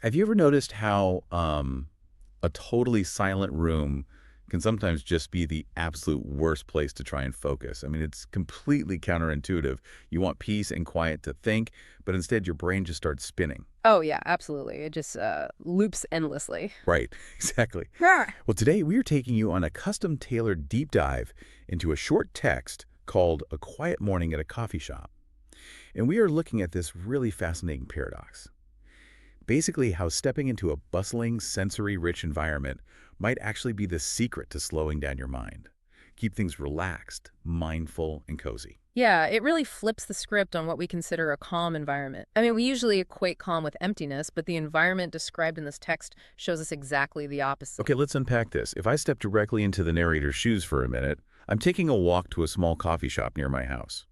Have you ever noticed how a totally silent room can sometimes just be the absolute worst place to try and focus? I mean, it's completely counterintuitive. You want peace and quiet to think, but instead your brain just starts spinning. Oh, yeah, absolutely. It just loops endlessly. Right, exactly. Yeah. Well, today we are taking you on a custom-tailored deep dive into a short text called A Quiet Morning at a Coffee Shop. And we are looking at this really fascinating paradox. Basically, how stepping into a bustling, sensory-rich environment might actually be the secret to slowing down your mind. Keep things relaxed, mindful, and cozy. Yeah, it really flips the script on what we consider a calm environment. I mean, we usually equate calm with emptiness, but the environment described in this text shows us exactly the opposite. Okay, let's unpack this. If I step directly into the narrator's shoes for a minute, I'm taking a walk to a small coffee shop near my house.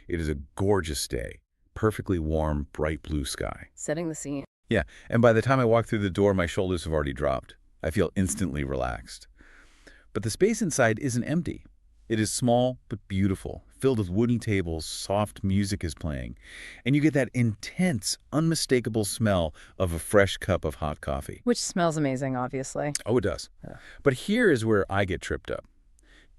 It is a gorgeous day, perfectly warm, bright blue sky. Setting the scene. Yeah, and by the time I walk through the door, my shoulders have already dropped. I feel instantly relaxed. But the space inside isn't empty. It is small but beautiful, filled with wooden tables, soft music is playing, and you get that intense, unmistakable smell of a fresh cup of hot coffee. Which smells amazing, obviously. Oh, it does. Yeah. But here is where I get tripped up.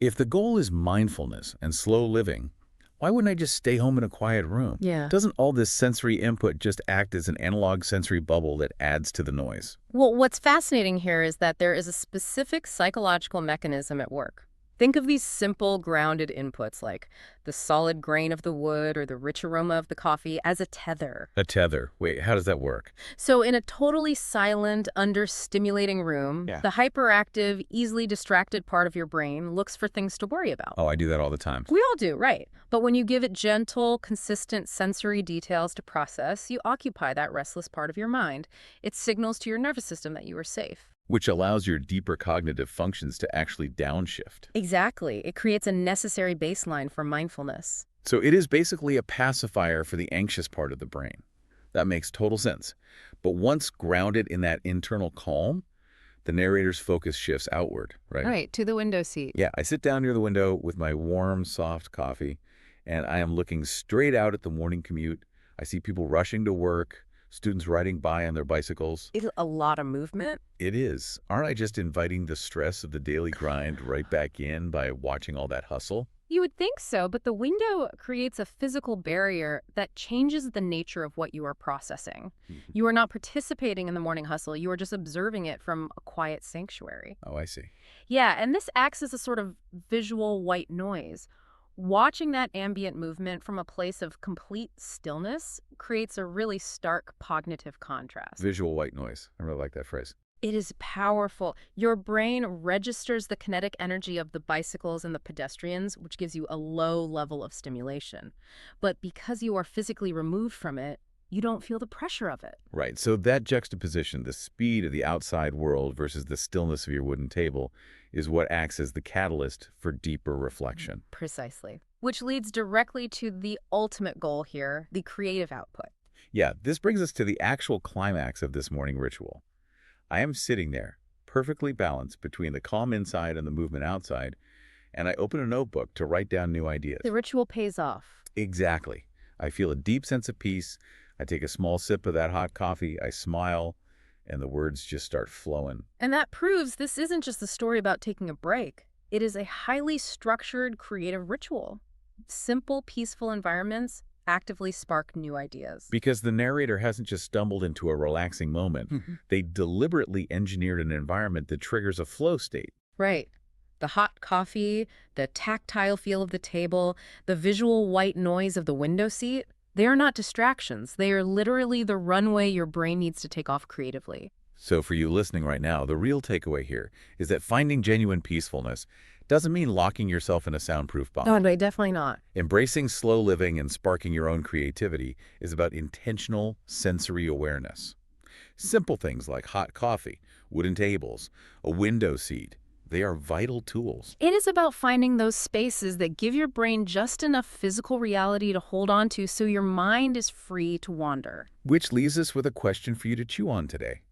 If the goal is mindfulness and slow living, why wouldn't I just stay home in a quiet room? Yeah. Doesn't all this sensory input just act as an analog sensory bubble that adds to the noise? Well, what's fascinating here is that there is a specific psychological mechanism at work. Think of these simple, grounded inputs like the solid grain of the wood or the rich aroma of the coffee as a tether. A tether. Wait, how does that work? So in a totally silent, under-stimulating room, Yeah. the hyperactive, easily distracted part of your brain looks for things to worry about. Oh, I do that all the time. We all do, right? But when you give it gentle, consistent sensory details to process, you occupy that restless part of your mind. It signals to your nervous system that you are safe. Which allows your deeper cognitive functions to actually downshift. Exactly. It creates a necessary baseline for mindfulness. So it is basically a pacifier for the anxious part of the brain. That makes total sense. But once grounded in that internal calm, the narrator's focus shifts outward, right? Right, to the window seat. Yeah, I sit down near the window with my warm, soft coffee, and I am looking straight out at the morning commute. I see people rushing to work, students riding by on their bicycles. It's a lot of movement. It is. Aren't I just inviting the stress of the daily grind right back in by watching all that hustle? You would think so, but the window creates a physical barrier that changes the nature of what you are processing. You are not participating in the morning hustle. You are just observing it from a quiet sanctuary. Oh, I see. Yeah, and this acts as a sort of visual white noise. Watching that ambient movement from a place of complete stillness creates a really stark cognitive contrast. Visual white noise. I really like that phrase. It is powerful. Your brain registers the kinetic energy of the bicycles and the pedestrians, which gives you a low level of stimulation. But because you are physically removed from it, you don't feel the pressure of it. Right. So that juxtaposition, the speed of the outside world versus the stillness of your wooden table, is what acts as the catalyst for deeper reflection. Precisely. Which leads directly to the ultimate goal here, the creative output. Yeah, this brings us to the actual climax of this morning ritual. I am sitting there, perfectly balanced between the calm inside and the movement outside, and I open a notebook to write down new ideas. The ritual pays off. Exactly. I feel a deep sense of peace. I take a small sip of that hot coffee. I smile, and the words just start flowing. And that proves this isn't just a story about taking a break. It is a highly structured, creative ritual. Simple, peaceful environments actively spark new ideas. Because the narrator hasn't just stumbled into a relaxing moment. They deliberately engineered an environment that triggers a flow state. Right. The hot coffee, the tactile feel of the table, the visual white noise of the window seat, they are not distractions. They are literally the runway your brain needs to take off creatively. So for you listening right now, the real takeaway here is that finding genuine peacefulness doesn't mean locking yourself in a soundproof box. No, definitely not. Embracing slow living and sparking your own creativity is about intentional sensory awareness. Simple things like hot coffee, wooden tables, a window seat, they are vital tools. It is about finding those spaces that give your brain just enough physical reality to hold on to so your mind is free to wander. Which leaves us with a question for you to chew on today.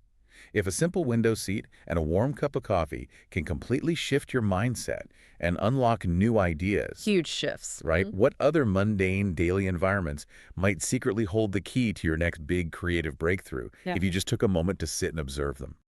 If a simple window seat and a warm cup of coffee can completely shift your mindset and unlock new ideas, Huge shifts. right? What other mundane daily environments might secretly hold the key to your next big creative breakthrough Yeah. if you just took a moment to sit and observe them?